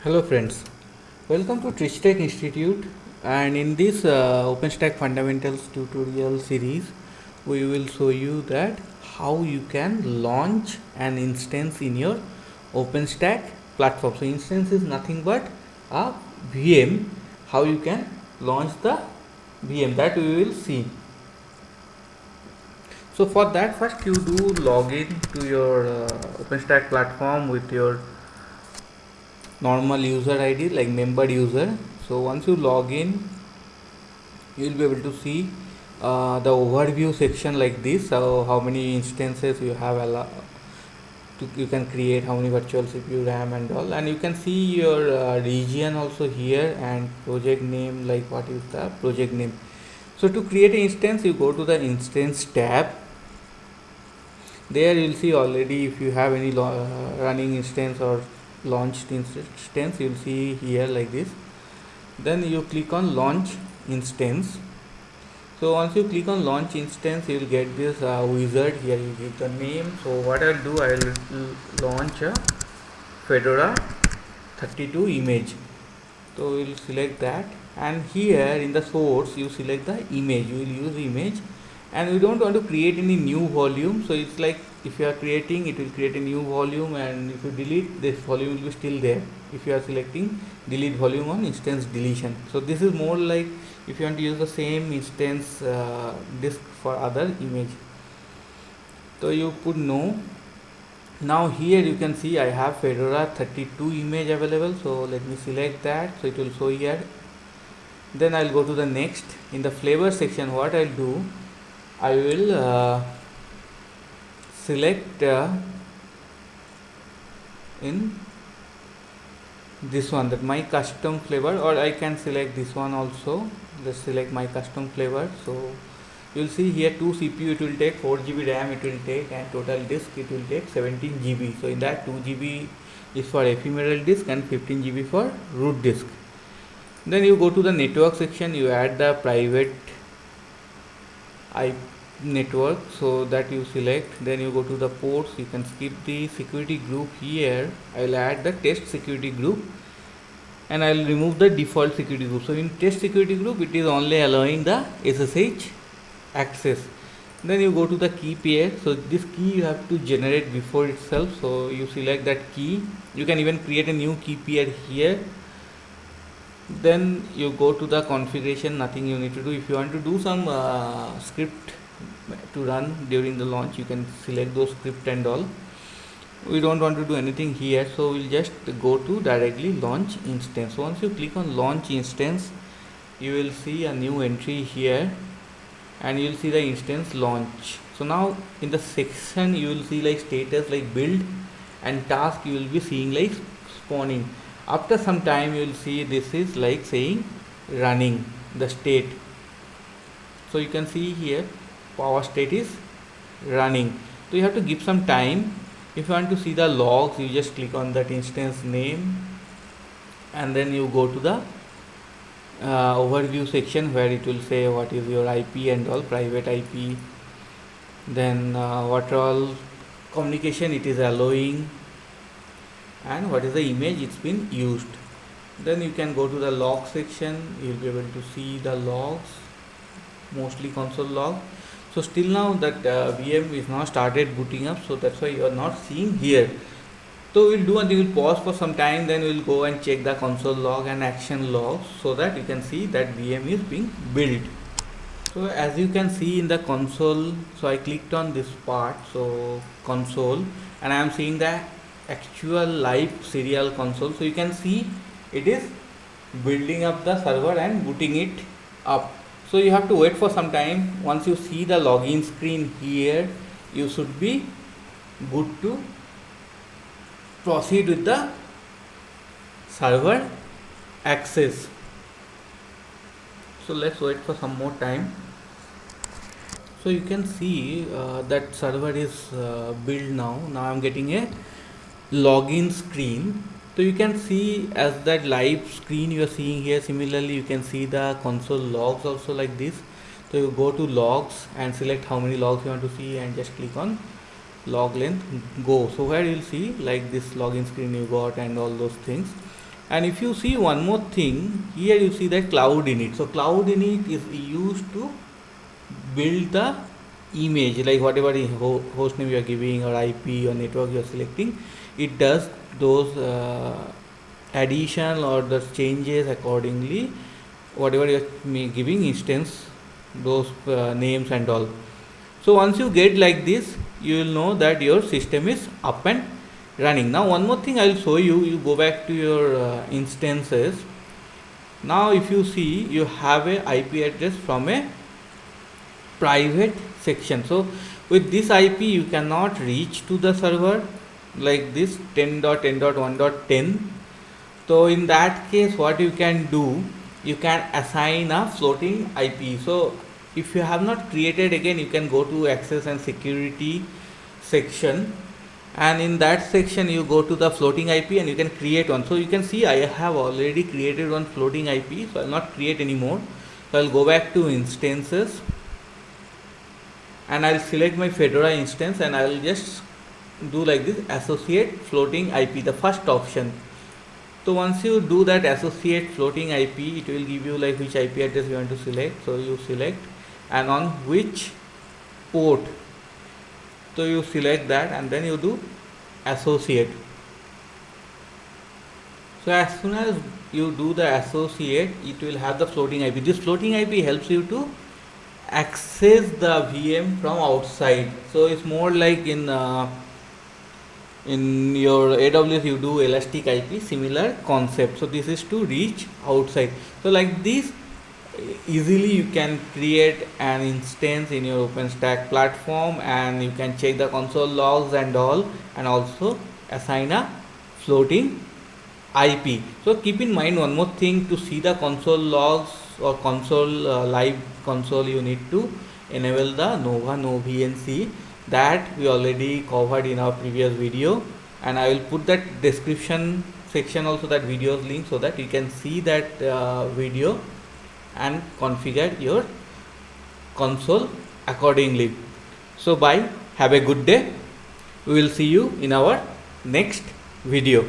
Hello friends, welcome to TrichTech Institute, and in this OpenStack Fundamentals tutorial series we will show you that how you can launch an instance in your OpenStack platform. So instance is nothing but a VM, how you can launch the VM, that we will see. So for that, first you do login to your OpenStack platform with your normal user ID like member user. So once you log in, you will be able to see the overview section like this. So how many instances you have you can create, how many virtual CPU RAM and all, and you can see your region also here, and project name, like what is the project name. So to create an instance, you go to the instance tab. There you'll see already if you have any running instance or launched instance, you'll see here like this. Then you click on launch instance. So once you click on launch instance, you will get this wizard here. You give the name. So what I'll do, I'll launch a Fedora 32 image. So we'll select that, and here in the source you select the image. You will use image, and we don't want to create any new volume. So it's like if you are creating, it will create a new volume, and if you delete, this volume will be still there if you are selecting delete volume on instance deletion. So this is more like if you want to use the same instance disk for other image. So you put no. Now here you can see I have Fedora 32 image available, so let me select that, so it will show here. Then I'll go to the next. In the flavor section, what I'll do, I will select in this one, that my custom flavor, or I can select this one also. Let's select my custom flavor. So you'll see here 2 CPU it will take, 4 GB RAM it will take, and total disk it will take 17 GB. So in that 2 GB is for ephemeral disk and 15 GB for root disk. Then you go to the network section, you add the private IP network, so that you select. Then you go to the ports, you can skip the security group here. I will add the test security group, and I will remove the default security group. So in test security group, it is only allowing the SSH access. Then you go to the key pair. So this key you have to generate before itself, so you select that key. You can even create a new key pair here. Then you go to the configuration, nothing you need to do. If you want to do some script to run during the launch, you can select those script and all. We don't want to do anything here, so we'll just go to directly launch instance. So once you click on launch instance, you will see a new entry here, and you will see the instance launch. So now in the section you will see like status like build, and task you will be seeing like spawning. After some time you will see this is like saying running the state. So you can see here power state is running. So you have to give some time. If you want to see the logs, you just click on that instance name, and then you go to the overview section where it will say what is your IP and all, private IP, then what all communication it is allowing, and what is the image it's been used. Then you can go to the log section. You'll be able to see the logs, mostly console log. So still now that VM is now started booting up, so that's why you are not seeing here. So we'll do, and we will pause for some time, then we'll go and check the console log and action logs, so that you can see that VM is being built. So as you can see in the console, so I clicked on this part, so console, and I am seeing the actual live serial console. So you can see it is building up the server and booting it up. So you have to wait for some time. Once you see the login screen here, you should be good to proceed with the server access. So let's wait for some more time. So you can see that server is built now. Now I'm getting a login screen. So you can see as that live screen you are seeing here. Similarly, you can see the console logs also like this. So you go to logs and select how many logs you want to see, and just click on log length, go. So where you'll see like this login screen you got and all those things. And if you see one more thing, here you see that cloud init. So cloud init is used to build the image, like whatever host name you are giving or IP or network you are selecting, it does those addition or the changes accordingly, whatever you are giving instance, those names and all. So once you get like this, you will know that your system is up and running. Now one more thing I will show you. You go back to your instances. Now if you see, you have a IP address from a private section. So with this IP you cannot reach to the server like this 10.10.1.10. So in that case, what you can do, you can assign a floating IP. So if you have not created, again you can go to access and security section, and in that section you go to the floating IP and you can create one. So you can see I have already created one floating IP, so I will not create anymore. So I will go back to instances and I will select my Fedora instance and I will just do like this, associate floating IP, the first option. So once you do that associate floating IP, it will give you like which IP address you want to select. So you select, and on which port, so you select that and then you do associate. So as soon as you do the associate, it will have the floating IP. This floating IP helps you to access the VM from outside. So it's more like in your AWS you do elastic IP, similar concept. So this is to reach outside. So like this, easily you can create an instance in your OpenStack platform and you can check the console logs and all, and also assign a floating IP. So keep in mind one more thing, to see the console logs or console live console, you need to enable the Nova No VNC, that we already covered in our previous video, and I will put that description section also, that video's link, so that you can see that video and configure your console accordingly. So bye, have a good day. We will see you in our next video.